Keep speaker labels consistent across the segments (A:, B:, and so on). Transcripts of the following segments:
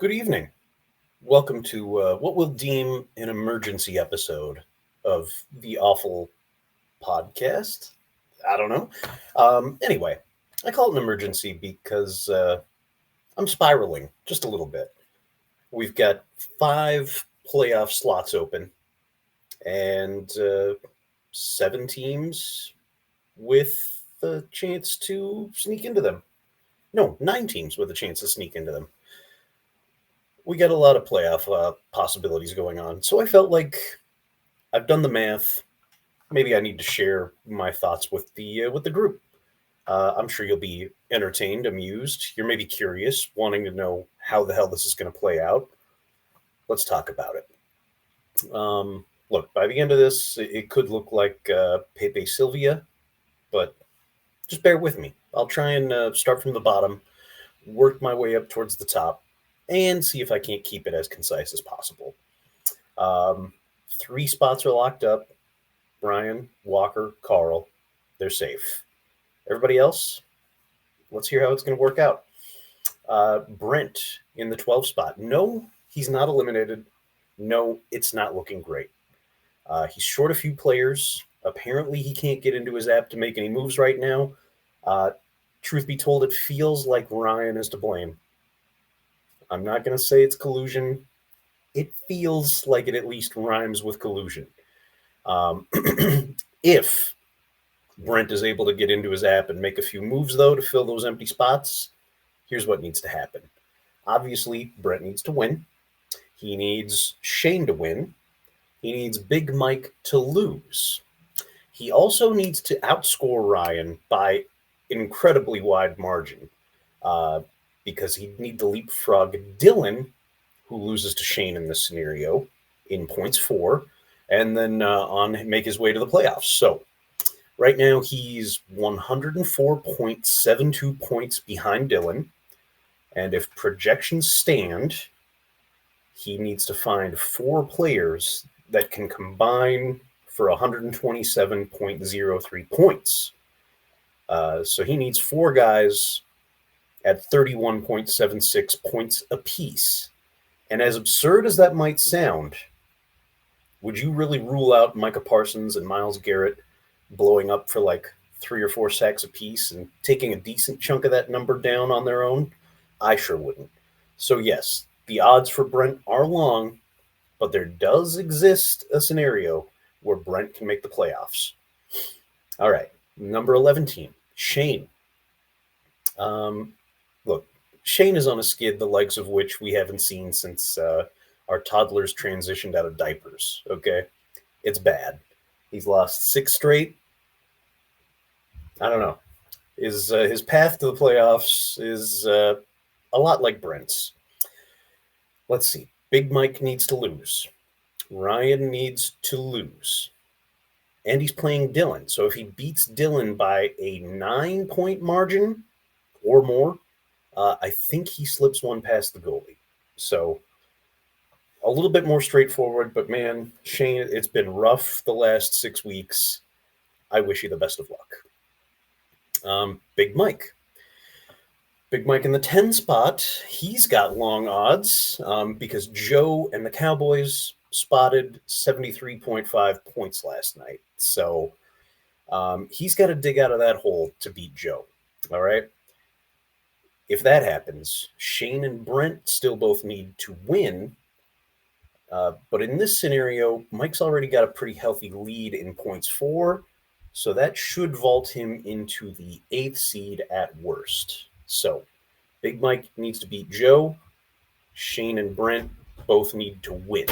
A: Good evening. Welcome to what we'll deem an emergency episode of the Awful Podcast. I don't know. Anyway, I call it an emergency because I'm spiraling just a little bit. We've got 5 playoff slots open and 7 teams with the chance to sneak into them. No, 9 teams with a chance to sneak into them. We got a lot of playoff possibilities going on. So I felt like I've done the math. Maybe I need to share my thoughts with the group. I'm sure you'll be entertained, amused. You're maybe curious, wanting to know how the hell this is going to play out. Let's talk about it. Look, by the end of this, it could look like Pepe Sylvia, but just bear with me. I'll try and start from the bottom, work my way up towards the top, and see if I can't keep it as concise as possible. 3 spots are locked up. Brian, Walker, Carl, they're safe. Everybody else, let's hear how it's going to work out. Brent in the 12 spot. No, he's not eliminated. No, it's not looking great. He's short a few players. Apparently, he can't get into his app to make any moves right now. Truth be told, it feels like Ryan is to blame. I'm not going to say it's collusion. It feels like it at least rhymes with collusion. If Brent is able to get into his app and make a few moves, though, to fill those empty spots, here's what needs to happen. Obviously, Brent needs to win. He needs Shane to win. He needs Big Mike to lose. He also needs to outscore Ryan by an incredibly wide margin. Because he'd need to leapfrog Dylan, who loses to Shane in this scenario, in points 4, and then make his way to the playoffs. So right now he's 104.72 points behind Dylan, and if projections stand, he needs to find 4 players that can combine for 127.03 points. So he needs 4 guys at 31.76 points apiece. And as absurd as that might sound, would you really rule out Micah Parsons and Myles Garrett blowing up for like 3 or 4 sacks apiece and taking a decent chunk of that number down on their own? I sure wouldn't. So yes, the odds for Brent are long, but there does exist a scenario where Brent can make the playoffs. All right, number 11 team, Shane. Look, Shane is on a skid the likes of which we haven't seen since our toddlers transitioned out of diapers, okay? It's bad. He's lost 6 straight. I don't know. His path to the playoffs is a lot like Brent's. Let's see. Big Mike needs to lose. Ryan needs to lose. And he's playing Dylan. So if he beats Dylan by a 9-point margin or more, I think he slips one past the goalie. So a little bit more straightforward, but man, Shane, it's been rough the last 6 weeks. I wish you the best of luck. Big Mike. Big Mike in the 10 spot, he's got long odds because Joe and the Cowboys spotted 73.5 points last night. So he's got to dig out of that hole to beat Joe. All right. If that happens, Shane and Brent still both need to win. But in this scenario, Mike's already got a pretty healthy lead in points 4. So that should vault him into the 8th seed at worst. So Big Mike needs to beat Joe. Shane and Brent both need to win.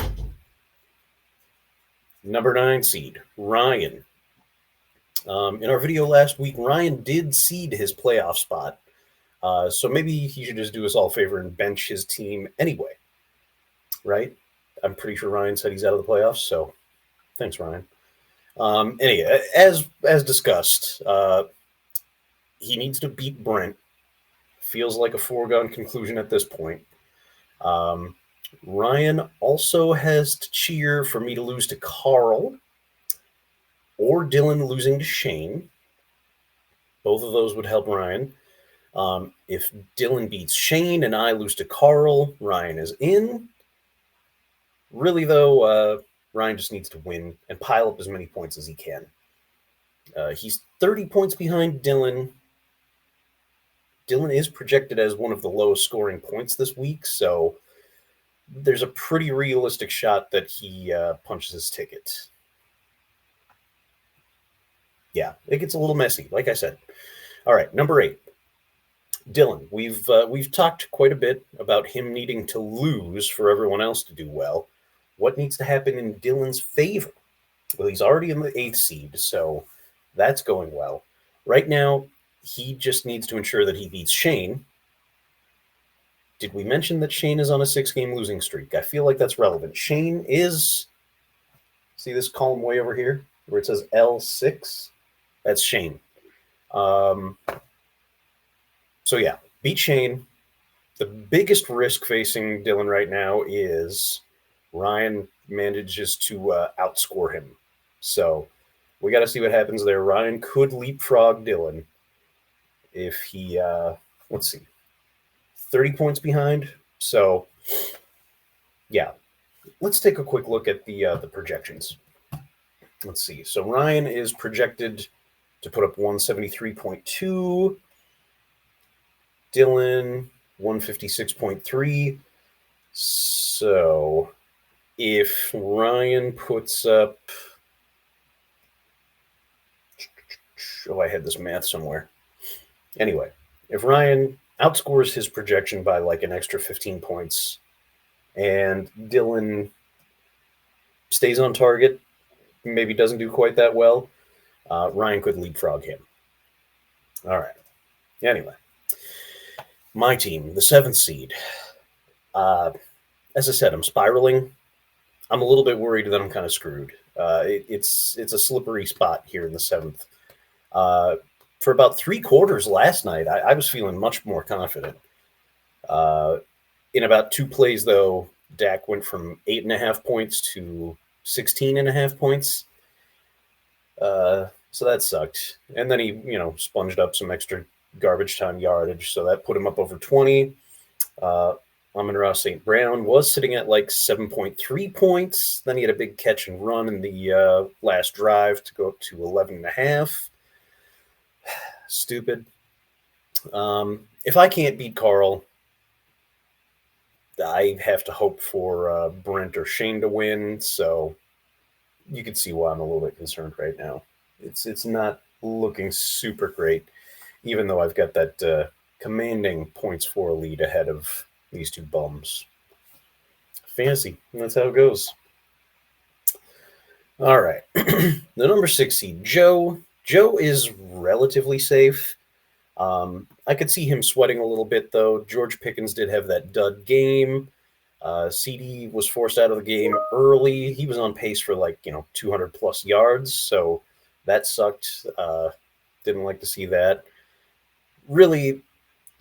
A: Number 9 seed, Ryan. In our video last week, Ryan did seed his playoff spot. So maybe he should just do us all a favor and bench his team anyway, right? I'm pretty sure Ryan said he's out of the playoffs, so thanks, Ryan. Anyway, as discussed, he needs to beat Brent. Feels like a foregone conclusion at this point. Ryan also has to cheer for me to lose to Carl or Dylan losing to Shane. Both of those would help Ryan. If Dylan beats Shane and I lose to Carl, Ryan is in. Really, though, Ryan just needs to win and pile up as many points as he can. He's 30 points behind Dylan. Dylan is projected as one of the lowest scoring points this week, so there's a pretty realistic shot that he punches his ticket. Yeah, it gets a little messy, like I said. All right, number 8. Dylan. We've talked quite a bit about him needing to lose for everyone else to do well. What needs to happen in Dylan's favor? Well, he's already in the 8th seed, so that's going well. Right now, he just needs to ensure that he beats Shane. Did we mention that Shane is on a 6-game losing streak? I feel like that's relevant. Shane is, see this column way over here where it says L6? That's Shane. So yeah, beat Shane. The biggest risk facing Dylan right now is Ryan manages to outscore him. So we got to see what happens there. Ryan could leapfrog Dylan if he, let's see, 30 points behind. So yeah, let's take a quick look at the projections. Let's see. So Ryan is projected to put up 173.2. Dylan 156.3. So if Ryan puts up, oh, I had this math somewhere. Anyway, if Ryan outscores his projection by like an extra 15 points and Dylan stays on target, maybe doesn't do quite that well, Ryan could leapfrog him. All right. Anyway, my team, the 7th seed. As I said, I'm spiraling. I'm a little bit worried that I'm kind of screwed. It's a slippery spot here in the 7th. For about 3 quarters last night, I was feeling much more confident. In about 2 plays, though, Dak went from 8.5 points to 16.5 points. So that sucked. And then he, sponged up some extra garbage time yardage. So that put him up over 20. Amon-Ra St. Brown was sitting at like 7.3 points. Then he had a big catch and run in the last drive to go up to 11.5. Stupid. If I can't beat Carl, I have to hope for Brent or Shane to win. So you can see why I'm a little bit concerned right now. It's not looking super great, even though I've got that commanding points for lead ahead of these 2 bums. Fantasy. That's how it goes. All right. The number 6 seed, Joe. Joe is relatively safe. I could see him sweating a little bit, though. George Pickens did have that dud game. CD was forced out of the game early. He was on pace for 200 plus yards. So that sucked. Didn't like to see that. Really,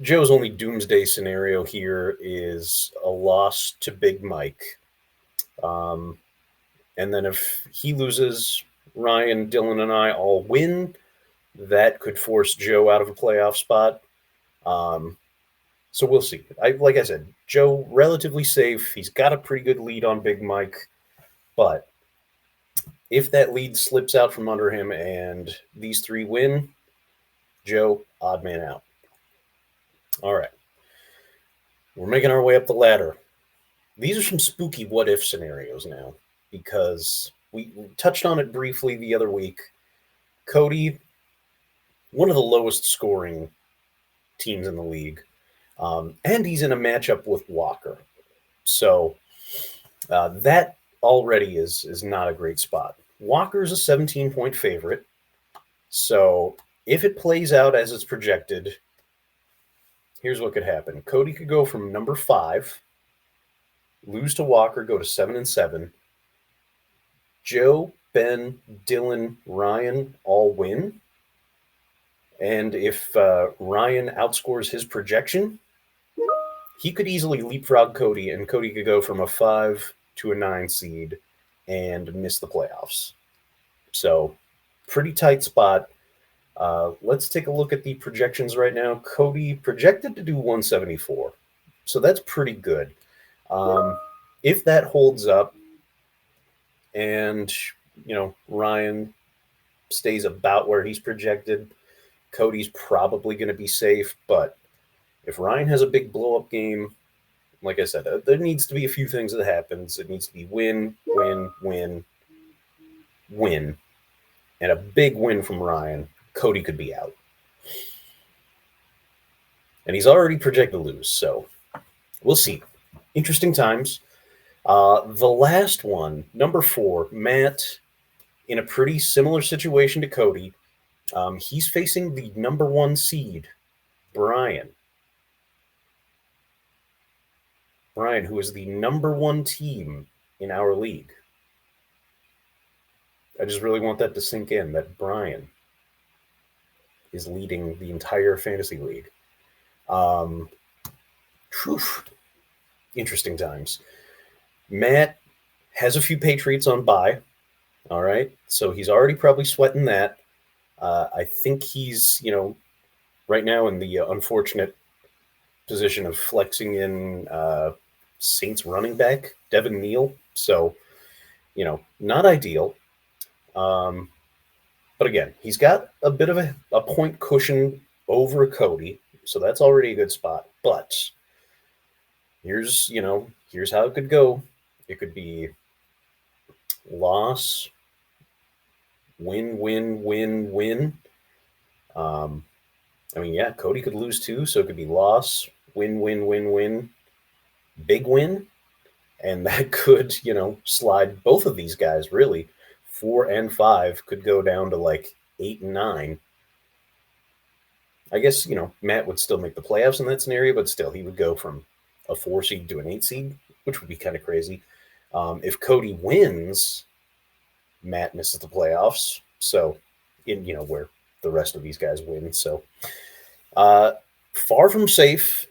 A: Joe's only doomsday scenario here is a loss to Big Mike. And then if he loses, Ryan, Dylan, and I all win. That could force Joe out of a playoff spot. So we'll see. Like I said, Joe, relatively safe. He's got a pretty good lead on Big Mike. But if that lead slips out from under him and these 3 win, Joe, odd man out. All right. We're making our way up the ladder. These are some spooky what-if scenarios now, because we touched on it briefly the other week. Cody, one of the lowest scoring teams in the league, and he's in a matchup with Walker. So that already is not a great spot. Walker's a 17-point favorite. So if it plays out as it's projected, here's what could happen. Cody could go from number 5, lose to Walker, go to 7-7. Joe, Ben, Dylan, Ryan all win. And if Ryan outscores his projection, he could easily leapfrog Cody, and Cody could go from a 5 to a 9 seed and miss the playoffs. So pretty tight spot. Let's take a look at the projections right now. Cody projected to do 174, so that's pretty good. Um, if that holds up, and Ryan stays about where he's projected, Cody's probably going to be safe. But if Ryan has a big blow up game, like I said, there needs to be a few things that happens. It needs to be win, win, win, win, and a big win from Ryan. Cody could be out, and he's already projected to lose. So we'll see. Interesting times. The last one, number 4, Matt, in a pretty similar situation to Cody. He's facing the number 1 seed, Brian. Brian, who is the number 1 team in our league. I just really want that to sink in, that Brian is leading the entire fantasy league. Whew, interesting times. Matt has a few Patriots on bye. All right. So he's already probably sweating that. I think he's, right now in the unfortunate position of flexing in Saints running back, Devin Neal. So, not ideal. But again, he's got a bit of a point cushion over Cody. So that's already a good spot. But here's how it could go. It could be loss, win, win, win, win. Cody could lose too, so it could be loss, win, win, win, win, big win, and that could, slide both of these guys really. 4 and 5 could go down to like 8 and 9. I guess, Matt would still make the playoffs in that scenario, but still he would go from a 4 seed to an 8 seed, which would be kind of crazy. If Cody wins, Matt misses the playoffs. So, where the rest of these guys win. So, far from safe.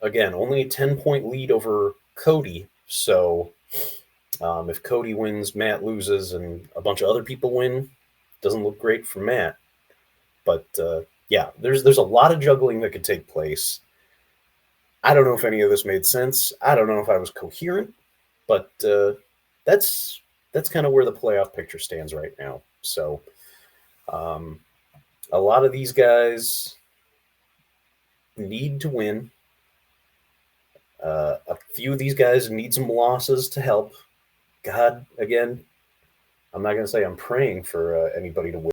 A: Again, only a 10-point lead over Cody. So, if Cody wins, Matt loses, and a bunch of other people win, doesn't look great for Matt. But there's a lot of juggling that could take place. I don't know if any of this made sense. I don't know if I was coherent, but that's kind of where the playoff picture stands right now. So, a lot of these guys need to win. A few of these guys need some losses to help. God, again, I'm not going to say I'm praying for anybody to win.